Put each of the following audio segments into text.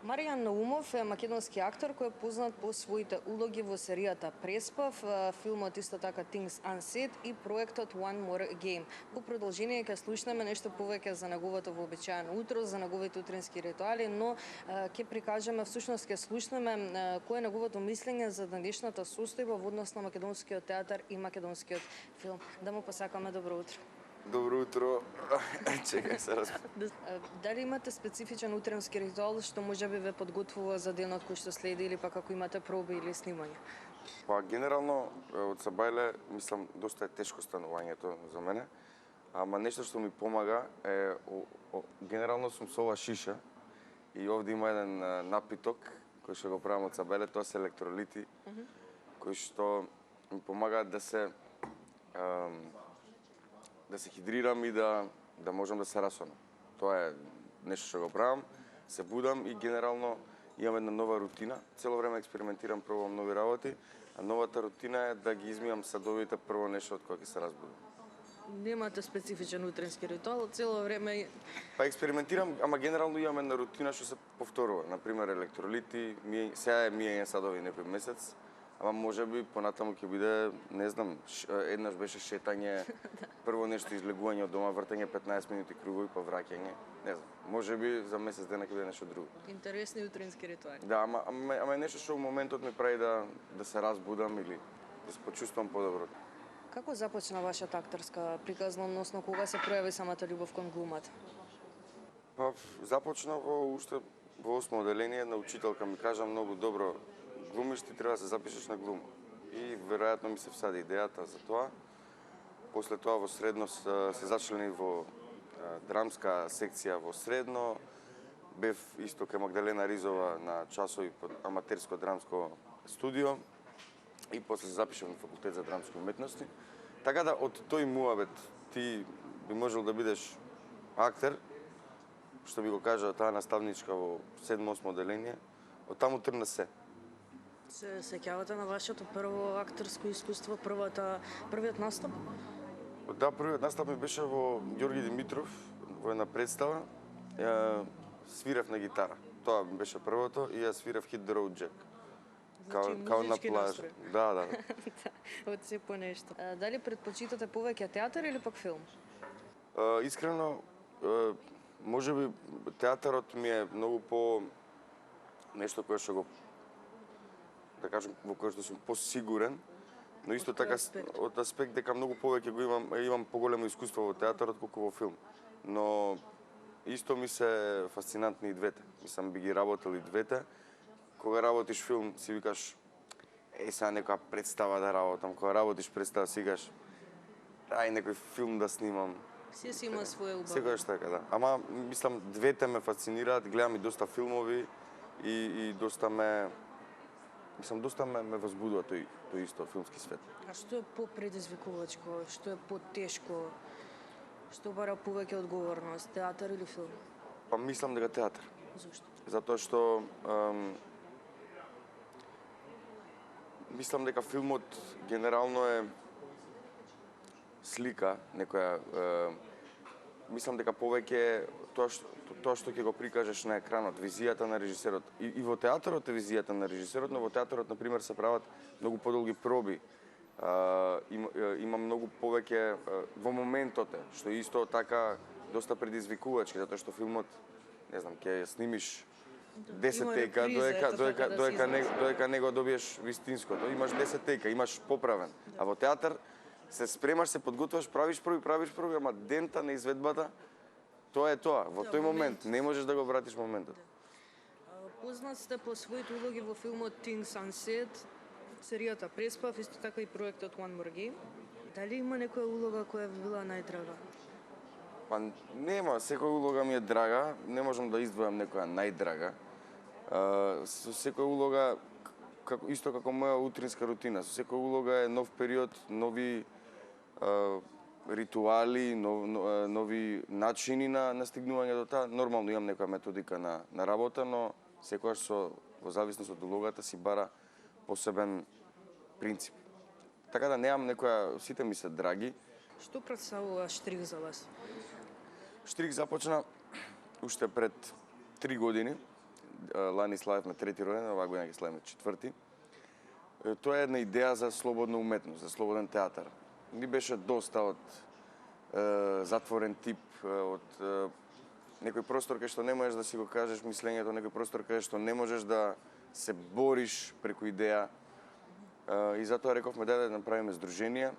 Маријан Наумов е македонски актор кој е познат по своите улоги во серијата Преспав, филмот исто така Things Unsaid и проектот One More Game. Во продолжение ќе слушнеме нешто повеќе за неговото вообичаено утро, за неговите утрински ритуали, но ќе прикажеме, всушност ќе слушнеме кој е неговото мислење за денешната состојба во однос на македонскиот театар и македонскиот филм. Да му посакаме добро утро. Добро утро. Чекај се Дали имате специфичен утренски ритуал што можеби ве подготвува за денот кој што следи или пак ако имате проби или снимање? Па генерално од Сабајле мислам доста е тешко станувањето за мене, ама нешто што ми помага е генерално сум со ова шиша и овде има еден напиток кој што го правам од Сабајле, тоа се електролити кои што ми помагаат да се хидрирам и да можам да се расонам. Тоа е нешто што го правам, се будам и генерално имам една нова рутина. Цело време експериментирам, пробувам нови работи, а новата рутина е да ги измијам садовите прво нешто од кога ќе се разбудам. Немате специфичен утренски ритуал, цело време... Па експериментирам, ама генерално имам една рутина што се повторува. Например, електролити, сега е мијање садови некој месец, ама можеби понатаму ќе биде, не знам, еднаш беше шетање, прво нешто излегување од дома, вртење 15 минути кругови, па враќање, не знам. Можеби за месец дена ќе биде нешто друго. Интересни утрински ритуали. Да, ама е нешто што во моментот ми прави да се разбудам или да се почувствувам подобро. Како започна вашата акторска приказна, односно кога се пројави самата љубов кон глумата? Па започна уште во 8 оделение, една учителка ми кажа многу добро глумиш, ти треба да се запишеш на глума. И веројатно ми се всади идејата за тоа. После тоа во средно се зачлени во драмска секција во средно. Бев исто кај Магдалена Ризова на часови под аматерско драмско студио и после се запишав на факултет за драмски уметности. Така да од тој муабет ти би можел да бидеш актер, што би го кажа таа наставничка во 7-8 оделение, од таму тргна се. Се сеќавате на вашето прво актерско искуство, првиот настап? Да, првиот настап ми беше во Ѓорги Димитров, во една представа. Свирев на гитара. Тоа беше првото и ја свирев Hit the Road Jack. Као на плажа. Да. Од се по нешто. Дали предпочитате повеќе театар или пак филм? Искрено, можеби театарот ми е многу по нешто кое што го, да кажем, во кое што сум посигурен, но исто така од аспект дека многу повеќе го имам поголемо искуство во театарот колку во филм. Но исто ми се фасцинантни и двете. Мислам би ги работел и двете. Кога работиш филм си викаш сега некоја представа да работам, кога работиш представа си викаш некој филм да снимам. Си има своја убава. Секогаш така, да. Ама мислам двете ме фасцинираат, гледам и доста филмови и доста ме возбудува тој исто филмски свет. А што е попредизвикувачко, што е потешко, што бара повеќе одговорност, театар или филм? Па мислам дека театар. Зошто? Затоа што мислам дека филмот генерално е слика, некоја мислам дека повеќе тоа што ќе го прикажеш на екранот, визијата на режисерот. И во театарот е визијата на режисерот, но во театарот на пример се прават многу подолги проби. Има многу повеќе во моментот, што исто така доста предизвикувачки, затоа што филмот, не знам, ќе снимиш 10 тека, доека не го добиеш вистинското. Имаш 10 тека, имаш поправен. А во театар се спремаш, се подготваш, правиш проби, ама дента на изведбата, тоа е тоа. Во тој момент не можеш да го вратиш моментот. Познат сте по своите улоги во филмот Things Unsaid, серијата Преспав, исто така и проектот One More Game. Дали има некоја улога која ви била најдрага? Па нема, секоја улога ми е драга, не можам да издвојам некоја најдрага. Со секоја улога, исто како моја утринска рутина, со секоја улога е нов период, нови ритуали, нови начини на стигнување до таа. Нормално имам некоја методика на работа, но секогаш во зависност од улогата си бара посебен принцип. Така да немам некоја, сите ми се драги. Што представува Штрих за вас? Штрих започна уште пред 3 години. лани славевме трети роден, оваа година ќе славиме четврти. Тоа е една идеја за слободна уметност, за слободен театар. Ни беше доста од затворен тип, од некој простор кај што не можеш да си го кажеш мислењето, некој простор кај што не можеш да се бориш преку идеја. И затоа рековме да направиме здружение,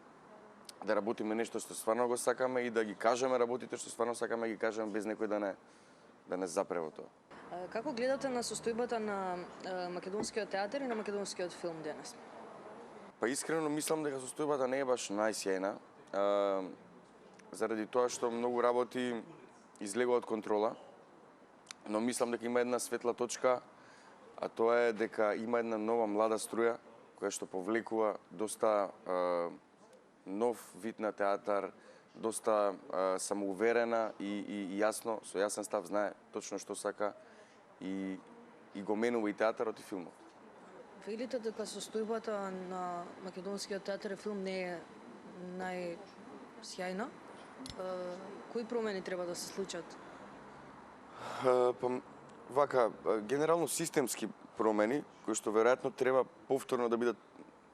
да работиме нешто што стварно го сакаме и да ги кажеме работите што стварно сакаме, ги кажеме без некој да не запре во тоа. Како гледате на состојбата на македонскиот театар и на македонскиот филм денес? Па искрено мислам дека состојбата не е баш најсјајна, заради тоа што многу работи излегува од контрола, но мислам дека има една светла точка, а тоа е дека има една нова млада струја која што повлекува доста нов вид на театар, доста самоуверена и јасно, со јасен став знае точно што сака и го менува и театарот и филмот. Велите дека состојбата на македонскиот театар и филм не е најсјајна. Кои промени треба да се случат? Вака, генерално системски промени, кои што веројатно треба повторно да бидат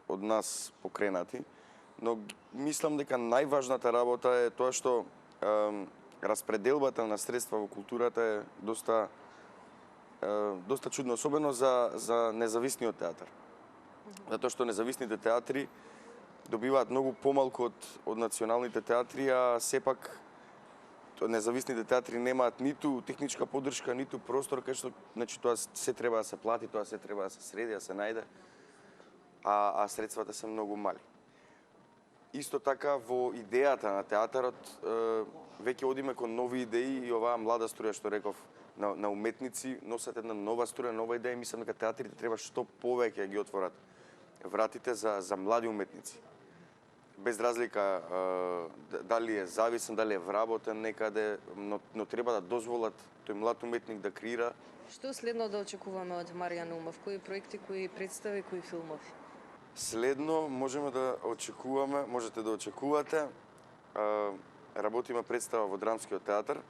од нас покренати, но мислам дека најважната работа е тоа што распределбата на средства во културата е доста чудно, особено за независниот театар. Затоа што независните театри добиваат многу помалку од националните театри, а сепак независните театри немаат ниту техничка поддршка, ниту простор кај што, значи тоа се треба да се плати, тоа се треба да се среди, да се најде, а средствата се многу мали. Исто така во идејата на театарот веќе одиме кон нови идеи и оваа млада струја што реков на уметници носат една нова струја, нова идеја и мислам дека театрите треба што повеќе ги отворат вратите за млади уметници. Без разлика дали е зависен, дали е вработен некаде, но треба да дозволат тој млад уметник да креира. Што следно да очекуваме од Маријан Наумов? Кои проекти, кои представи, кои филмови? Следно можете да очекувате. Работиме представа во Драмскиот театар.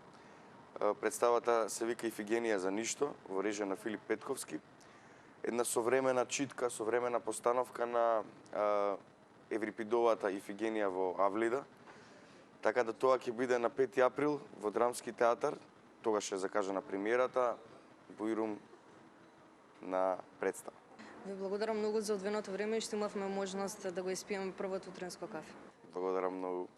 Представата се вика Ифигенија за ништо, во режија на Филип Петковски. Една современа читка, современа постановка на Еврипидовата Ифигенија во Авлида. Така да тоа ќе биде на 5 април во Драмски театар. Тогаш е закажана премиерата, буирум на представа. Ви благодарам многу за одвоеното време и што имавме можност да го испиеме првото утренско кафе. Благодарам многу.